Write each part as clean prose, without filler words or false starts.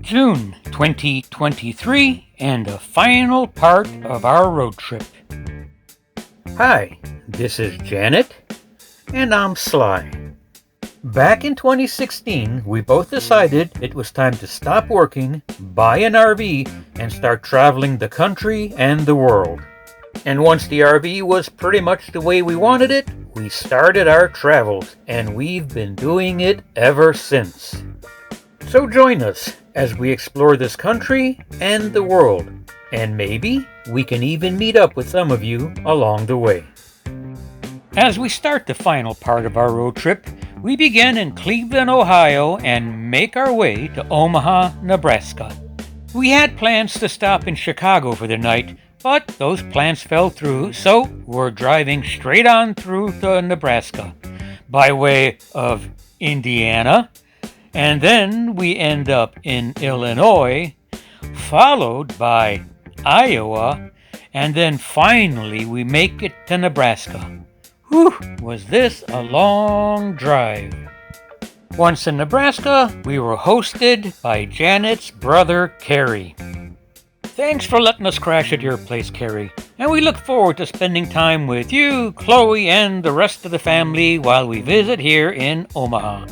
June 2023, and the final part of our road trip. Hi, this is Janet, and I'm Sly. Back in 2016, we both decided it was time to stop working, buy an RV, and start traveling the country and the world. And once the RV was pretty much the way we wanted it, we started our travels, and we've been doing it ever since. So join us as we explore this country and the world, and maybe we can even meet up with some of you along the way. As we start the final part of our road trip, we begin in Cleveland, Ohio, and make our way to Omaha, Nebraska. We had plans to stop in Chicago for the night, but those plans fell through, so we're driving straight on through to Nebraska by way of Indiana, and then we end up in Illinois, followed by Iowa, and then finally we make it to Nebraska. Whew, was this a long drive. Once in Nebraska, we were hosted by Janet's brother, Kerry. Thanks for letting us crash at your place, Kerry, and we look forward to spending time with you, Chloe, and the rest of the family while we visit here in Omaha.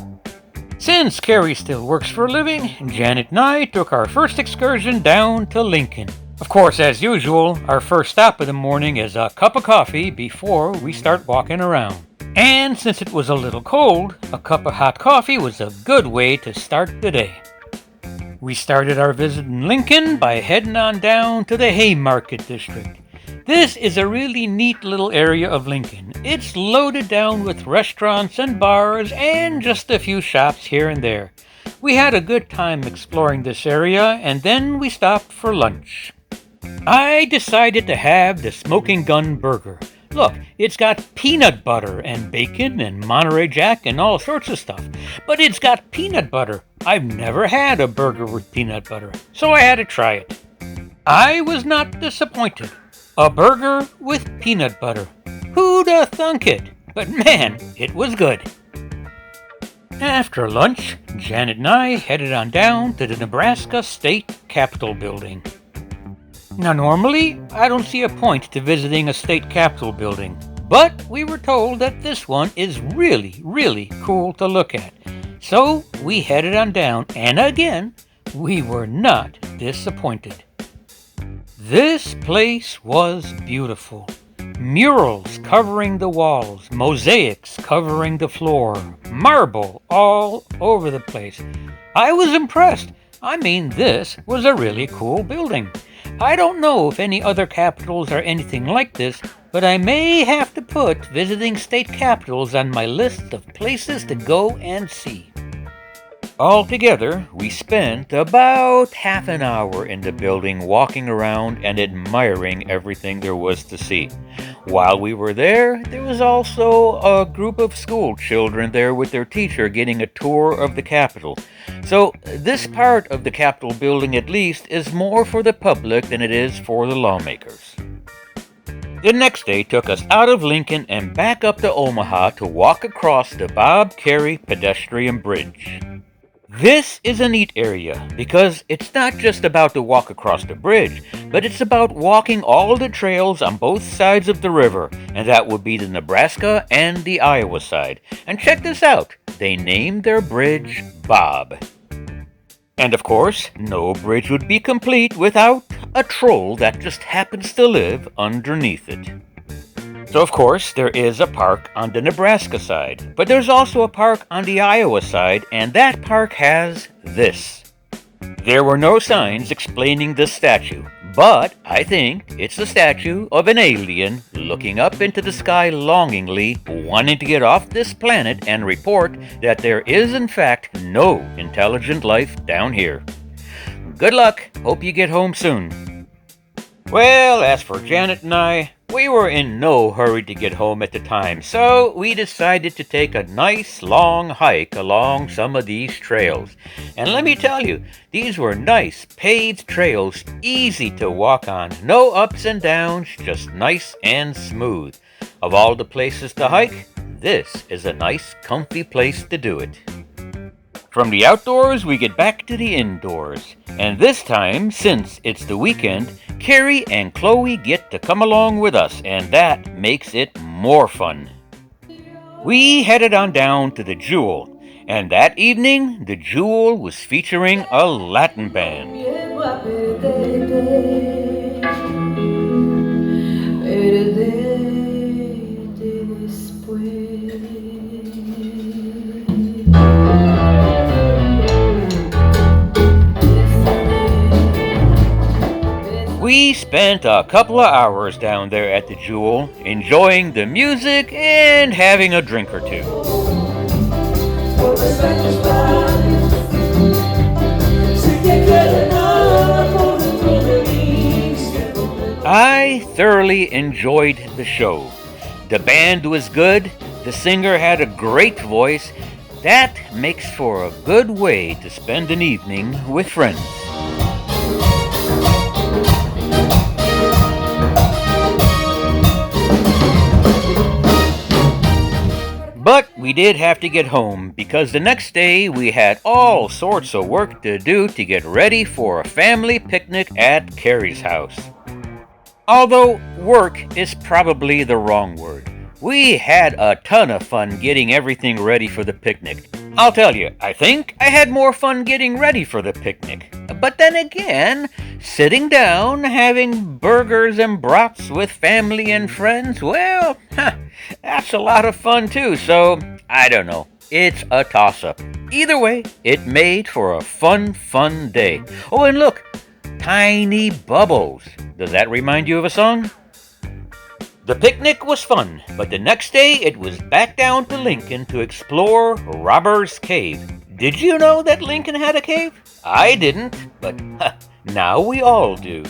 Since Kerry still works for a living, Janet and I took our first excursion down to Lincoln. Of course, as usual, our first stop of the morning is a cup of coffee before we start walking around. And since it was a little cold, a cup of hot coffee was a good way to start the day. We started our visit in Lincoln by heading on down to the Haymarket district. This is a really neat little area of Lincoln. It's loaded down with restaurants and bars and just a few shops here and there. We had a good time exploring this area, and then we stopped for lunch. I decided to have the Smoking Gun Burger. Look, it's got peanut butter and bacon and Monterey Jack and all sorts of stuff. But it's got peanut butter. I've never had a burger with peanut butter, so I had to try it. I was not disappointed. A burger with peanut butter. Who'da thunk it? But man, it was good. After lunch, Janet and I headed on down to the Nebraska State Capitol building. Now normally, I don't see a point to visiting a state capitol building, but we were told that this one is really cool to look at. So we headed on down, and again, we were not disappointed. This place was beautiful. Murals covering the walls, mosaics covering the floor, marble all over the place. I was impressed. I mean, this was a really cool building. I don't know if any other capitals are anything like this, but I may have to put visiting state capitals on my list of places to go and see. Altogether, we spent about half an hour in the building walking around and admiring everything there was to see. While we were there was also a group of school children there with their teacher getting a tour of the Capitol. So this part of the Capitol building, at least, is more for the public than it is for the lawmakers. The next day took us out of Lincoln and back up to Omaha to walk across the Bob Kerrey Pedestrian Bridge. This is a neat area because it's not just about to walk across the bridge, but it's about walking all the trails on both sides of the river, and that would be the Nebraska and the Iowa side. And check this out, they named their bridge Bob. And of course, no bridge would be complete without a troll that just happens to live underneath it. So of course, there is a park on the Nebraska side, but there's also a park on the Iowa side, and that park has this. There were no signs explaining this statue, but I think it's a statue of an alien looking up into the sky longingly, wanting to get off this planet and report that there is in fact no intelligent life down here. Good luck, hope you get home soon. Well, as for Janet and I, we were in no hurry to get home at the time, so we decided to take a nice long hike along some of these trails. And let me tell you, these were nice paved trails, easy to walk on, no ups and downs, just nice and smooth. Of all the places to hike, this is a nice, comfy place to do it. From the outdoors, we get back to the indoors. And this time, since it's the weekend, Kerry and Chloe get to come along with us, and that makes it more fun. We headed on down to the Jewell, and that evening, the Jewell was featuring a Latin band. We spent a couple of hours down there at the Jewell, enjoying the music and having a drink or two. I thoroughly enjoyed the show. The band was good, the singer had a great voice. That makes for a good way to spend an evening with friends. But we did have to get home because the next day we had all sorts of work to do to get ready for a family picnic at Kerry's house. Although work is probably the wrong word. We had a ton of fun getting everything ready for the picnic. I'll tell you, I think I had more fun getting ready for the picnic. But then again, sitting down, having burgers and brats with family and friends, well, that's a lot of fun too, so I don't know. It's a toss-up. Either way, it made for a fun day. Oh, and look, Tiny Bubbles. Does that remind you of a song? The picnic was fun, but the next day it was back down to Lincoln to explore Robber's Cave. Did you know that Lincoln had a cave? I didn't, but now we all do.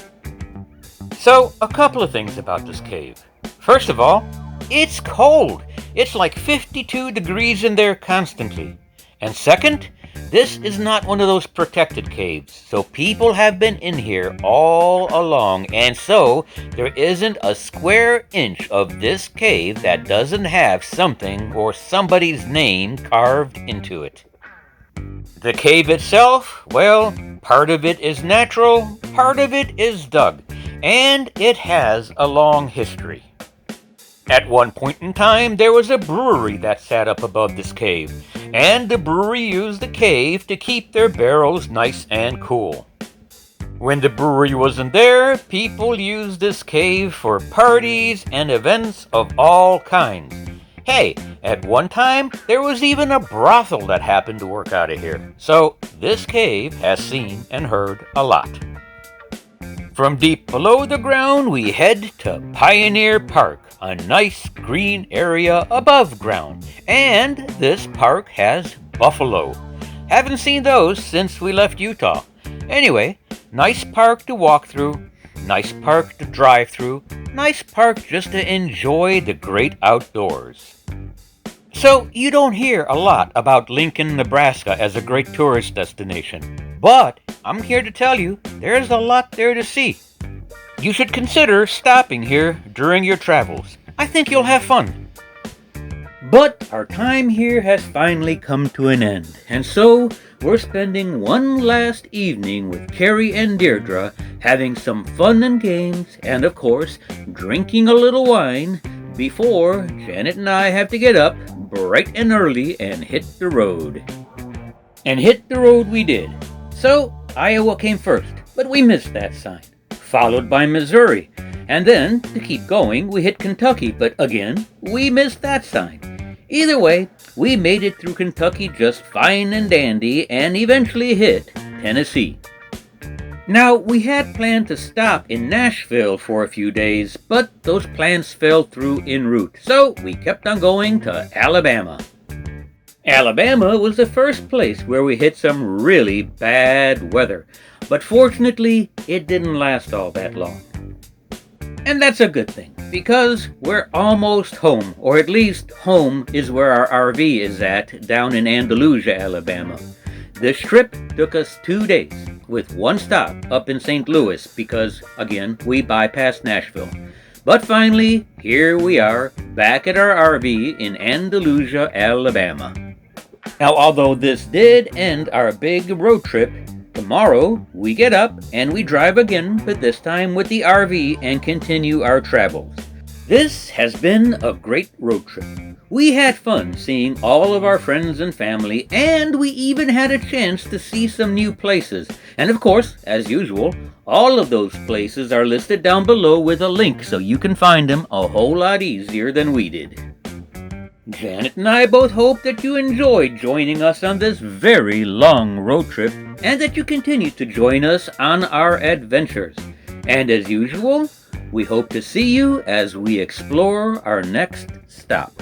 So, a couple of things about this cave. First of all, it's cold. It's like 52 degrees in there constantly. And second, this is not one of those protected caves, so people have been in here all along, and so there isn't a square inch of this cave that doesn't have something or somebody's name carved into it. The cave itself, well, part of it is natural, part of it is dug, and it has a long history. At one point in time, there was a brewery that sat up above this cave, and the brewery used the cave to keep their barrels nice and cool. When the brewery wasn't there, people used this cave for parties and events of all kinds. Hey, at one time, there was even a brothel that happened to work out of here. So, this cave has seen and heard a lot. From deep below the ground, we head to Pioneer Park, a nice green area above ground. And this park has buffalo. Haven't seen those since we left Utah. Anyway, nice park to walk through, nice park to drive through, nice park just to enjoy the great outdoors. So you don't hear a lot about Lincoln, Nebraska as a great tourist destination. But I'm here to tell you, there's a lot there to see. You should consider stopping here during your travels. I think you'll have fun. But our time here has finally come to an end, and so we're spending one last evening with Kerry and Deirdre, having some fun and games, and of course, drinking a little wine, before Janet and I have to get up bright and early and hit the road. And hit the road we did. So, Iowa came first, but we missed that sign. Followed by Missouri. And then, to keep going, we hit Kentucky, but again, we missed that sign. Either way, we made it through Kentucky just fine and dandy, and eventually hit Tennessee. Now, we had planned to stop in Nashville for a few days, but those plans fell through en route, so we kept on going to Alabama. Alabama was the first place where we hit some really bad weather, but fortunately, it didn't last all that long. And that's a good thing, because we're almost home, or at least home is where our RV is at down in Andalusia, Alabama. This trip took us 2 days, with one stop up in St. Louis because, again, we bypassed Nashville. But finally, here we are, back at our RV in Andalusia, Alabama. Now, although this did end our big road trip, tomorrow we get up and we drive again, but this time with the RV and continue our travels. This has been a great road trip. We had fun seeing all of our friends and family, and we even had a chance to see some new places. And of course, as usual, all of those places are listed down below with a link so you can find them a whole lot easier than we did. Janet and I both hope that you enjoyed joining us on this very long road trip and that you continue to join us on our adventures. And as usual, we hope to see you as we explore our next stop.